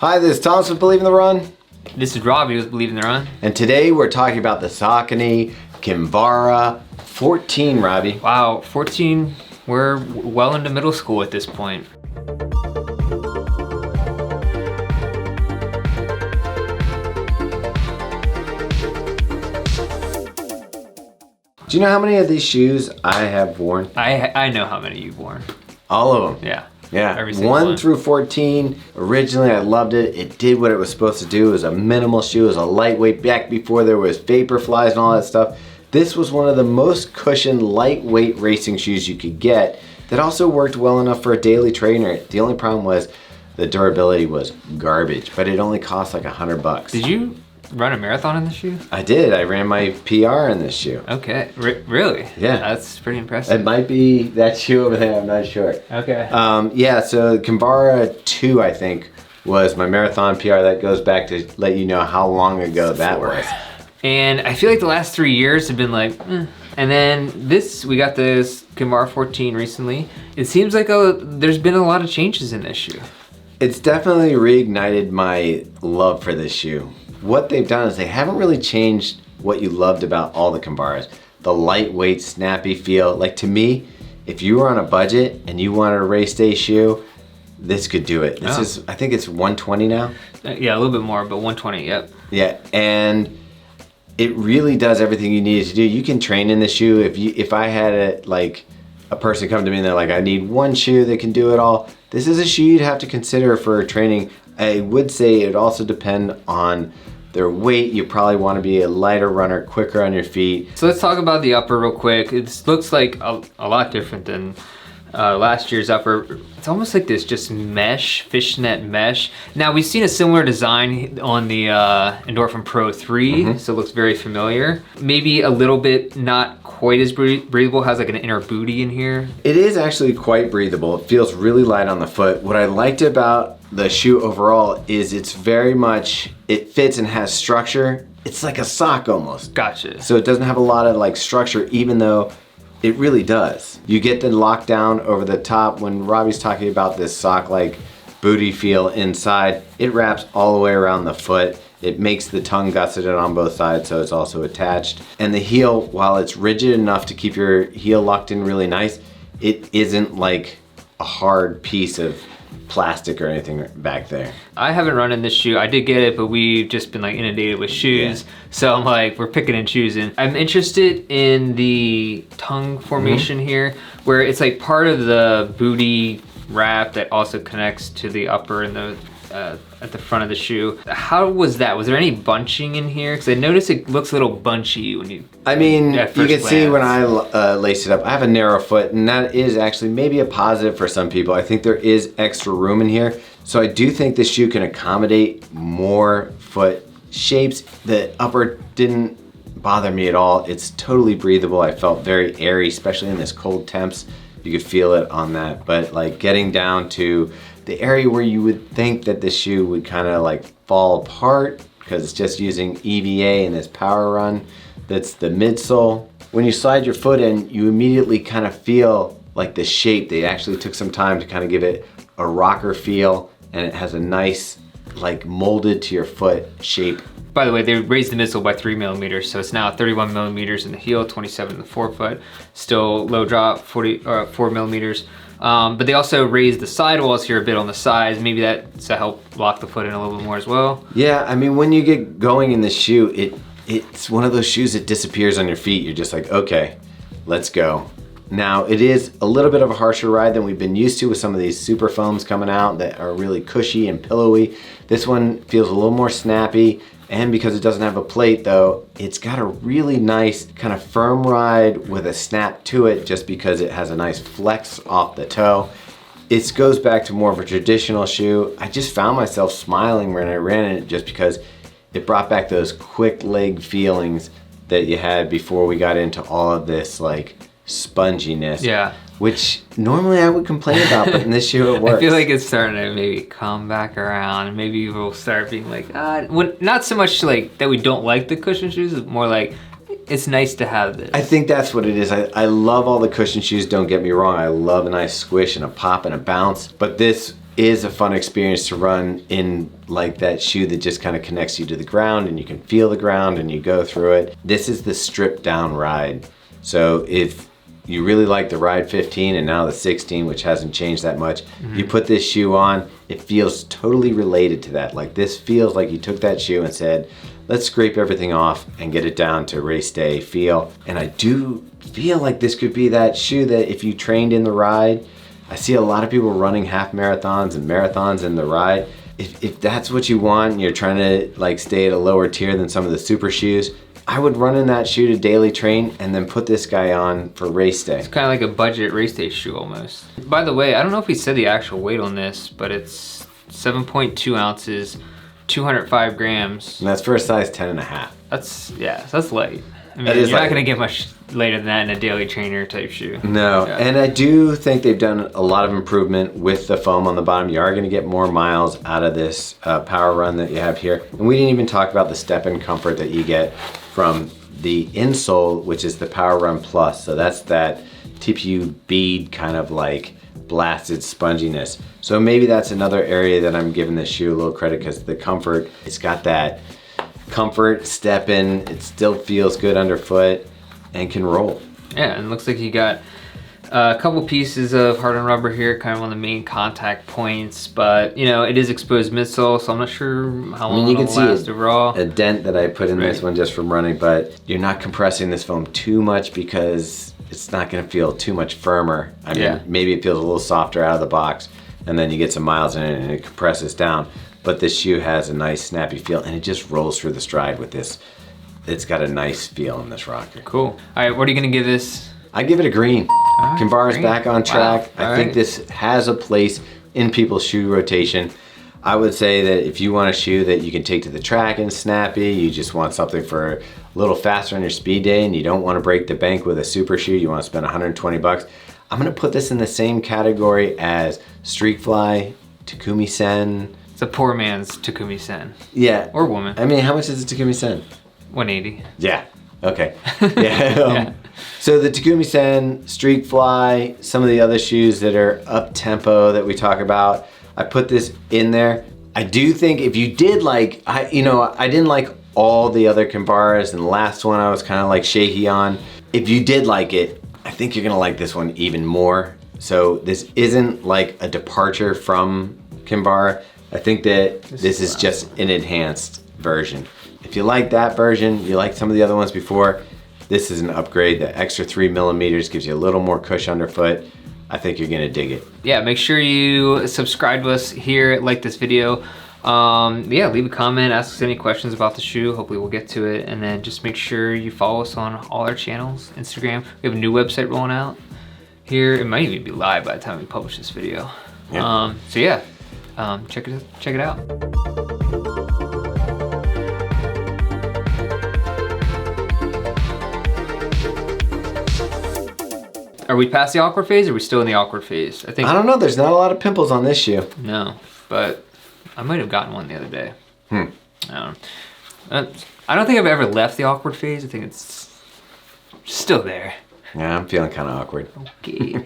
Hi, this is Thomas with Believe in the Run. This is Robbe with Believe in the Run. And today we're talking about the Saucony Kinvara 14, Robbe. Wow, 14, we're well into middle school at this point. Do you know how many of these shoes I have worn? I know how many you've worn. All of them. Yeah. Yeah, Every single 1 one. through 14. Originally, I loved it. It did what it was supposed to do. It was a minimal shoe. It was a lightweight back before there was vapor flies and all that stuff. This was one of the most cushioned, lightweight racing shoes you could get that also worked well enough for a daily trainer. The only problem was the durability was garbage, but it only cost like $100. Did you run a marathon in this shoe? I did. I ran my PR in this shoe. Okay, really? Yeah. That's pretty impressive. It might be that shoe over there. I'm not sure. Okay. Yeah, so Kinvara 2, I think, was my marathon PR. That goes back to let you know how long ago that was. And I feel like the last 3 years have been like, And then we got this Kinvara 14 recently. It seems like there's been a lot of changes in this shoe. It's definitely reignited my love for this shoe. What they've done is they haven't really changed what you loved about all the Kinvaras. The lightweight, snappy feel. Like, to me, if you were on a budget and you wanted a race day shoe, this could do it. This is, I think it's 120 now. Yeah, a little bit more, but 120, yep. Yeah, and it really does everything you need it to do. You can train in the shoe. If I had a person come to me and they're like, I need one shoe that can do it all, this is a shoe you'd have to consider for training. I would say it would also depend on their weight. You probably want to be a lighter runner, quicker on your feet. So let's talk about the upper real quick. It looks like a lot different than last year's upper. It's almost like this just mesh, fishnet mesh. Now we've seen a similar design on the Endorphin Pro 3, so it looks very familiar. Maybe a little bit not quite as breathable, has like an inner booty in here. It is actually quite breathable. It feels really light on the foot. What I liked about the shoe overall is it's very much, it fits and has structure. It's like a sock almost. Gotcha. So it doesn't have a lot of like structure, even though it really does. You get the lockdown over the top. When Robbie's talking about this sock-like booty feel inside, it wraps all the way around the foot. It makes the tongue gusseted on both sides, so it's also attached. And the heel, while it's rigid enough to keep your heel locked in really nice, it isn't like a hard piece of plastic or anything back there. I haven't run in this shoe. I did get it, but we've just been like inundated with shoes. Yeah. So I'm like, we're picking and choosing. I'm interested in the tongue formation here, where it's like part of the booty wrap that also connects to the upper and the at the front of the shoe. How was that? Was there any bunching in here? Because I noticed it looks a little bunchy when you. I mean, you can see when I lace it up, I have a narrow foot, and that is actually maybe a positive for some people. I think there is extra room in here. So I do think this shoe can accommodate more foot shapes. The upper didn't bother me at all. It's totally breathable. I felt very airy, especially in this cold temps. You could feel it on that. But like getting down to the area where you would think that this shoe would kind of like fall apart because it's just using EVA and this PWRRUN, that's the midsole. When you slide your foot in, you immediately kind of feel like the shape. They actually took some time to kind of give it a rocker feel, and it has a nice like molded to your foot shape. By the way, they raised the midsole by 3 millimeters, so it's now 31 millimeters in the heel, 27 in the forefoot. Still low drop, 4 millimeters. But they also raised the sidewalls here a bit on the sides. Maybe that's to help lock the foot in a little bit more as well. Yeah, I mean, when you get going in the shoe, it's one of those shoes that disappears on your feet. You're just like, okay, let's go. Now, it is a little bit of a harsher ride than we've been used to with some of these super foams coming out that are really cushy and pillowy. This one feels a little more snappy. And because it doesn't have a plate though, it's got a really nice kind of firm ride with a snap to it just because it has a nice flex off the toe. It goes back to more of a traditional shoe. I just found myself smiling when I ran in it just because it brought back those quick leg feelings that you had before we got into all of this like sponginess. Yeah. Which normally I would complain about, but in this shoe it works. I feel like it's starting to maybe come back around. Maybe we'll start being like, not so much like that we don't like the cushion shoes, it's more like it's nice to have this. I think that's what it is. I love all the cushion shoes, don't get me wrong. I love a nice squish and a pop and a bounce, but this is a fun experience to run in, like that shoe that just kind of connects you to the ground and you can feel the ground and you go through it. This is the stripped down Ride. So if you really like the Ride 15 and now the 16, which hasn't changed that much, you put this shoe on, it feels totally related to that. Like this feels like you took that shoe and said, let's scrape everything off and get it down to race day feel. And I do feel like this could be that shoe that if you trained in the Ride, I see a lot of people running half marathons and marathons in the Ride. If that's what you want and you're trying to like stay at a lower tier than some of the super shoes, I would run in that shoe to daily train and then put this guy on for race day. It's kind of like a budget race day shoe almost. By the way, I don't know if he said the actual weight on this, but it's 7.2 ounces, 205 grams. And that's for a size 10.5. That's light. I mean, you're not gonna get much later than that in a daily trainer type shoe. No, and I do think they've done a lot of improvement with the foam on the bottom. You are gonna get more miles out of this PWRRUN that you have here. And we didn't even talk about the step-in comfort that you get from the insole, which is the PWRRUN Plus. So that's that TPU bead kind of like blasted sponginess. So maybe that's another area that I'm giving this shoe a little credit, because the comfort, it's got that comfort, step in, it still feels good underfoot and can roll. Yeah, and it looks like you got a couple pieces of hardened rubber here, kind of on the main contact points, but you know, it is exposed midsole, so I'm not sure how long it'll last overall. A dent that I put in this one just from running, but you're not compressing this foam too much because it's not gonna feel too much firmer. I mean, maybe it feels a little softer out of the box, and then you get some miles in it and it compresses down. But this shoe has a nice snappy feel and it just rolls through the stride with this. It's got a nice feel in this rocker. Cool. All right, what are you gonna give this? I give it a green. Right, Kinvara's back on track. Wow. I think this has a place in people's shoe rotation. I would say that if you want a shoe that you can take to the track and snappy, you just want something for a little faster on your speed day and you don't want to break the bank with a super shoe, you want to spend 120 bucks. I'm gonna put this in the same category as Streakfly, Takumi Sen. It's a poor man's Takumi Sen. Yeah. Or woman. I mean, how much is a Takumi Sen? 180. Yeah. Okay. Yeah. So the Takumi Sen, Streakfly, some of the other shoes that are up tempo that we talk about, I put this in there. I do think if you did like, I didn't like all the other Kinvaras, and the last one I was kind of like shaky on. If you did like it, I think you're gonna like this one even more. So this isn't like a departure from Kinvara. I think that this is just an enhanced version. If you like that version, you like some of the other ones before, this is an upgrade. The extra 3 millimeters gives you a little more cush underfoot. I think you're gonna dig it. Yeah, make sure you subscribe to us here, like this video. Yeah, leave a comment, ask us any questions about the shoe. Hopefully we'll get to it. And then just make sure you follow us on all our channels, Instagram. We have a new website rolling out here. It might even be live by the time we publish this video. Yeah. So yeah, check it out. Are we past the awkward phase, or are we still in the awkward phase? I don't know, there's not a lot of pimples on this shoe. No, but I might have gotten one the other day. I don't know. I don't think I've ever left the awkward phase. I think it's still there. Yeah, I'm feeling kind of awkward. Okay.